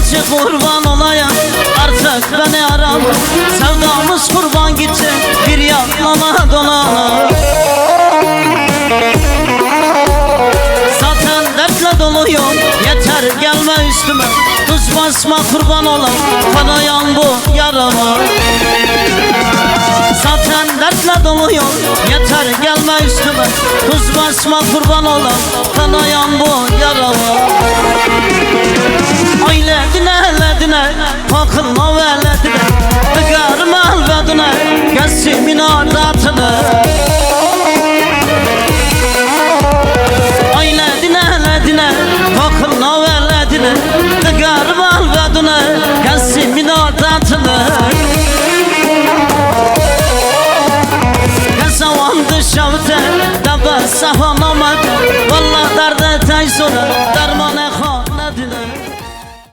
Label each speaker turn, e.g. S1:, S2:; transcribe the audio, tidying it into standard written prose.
S1: Acı kurban olayım, artık beni arama. Sevdamız kurban gitti, bir yaklana dolana. Zaten dertle doluyum, yeter gelme üstüme. Tuz basma kurban olam, kanayan bu yarama. Zaten dertle doluyum, yeter gelme üstüme. Tuz basma kurban olam, kanayan bu yarama.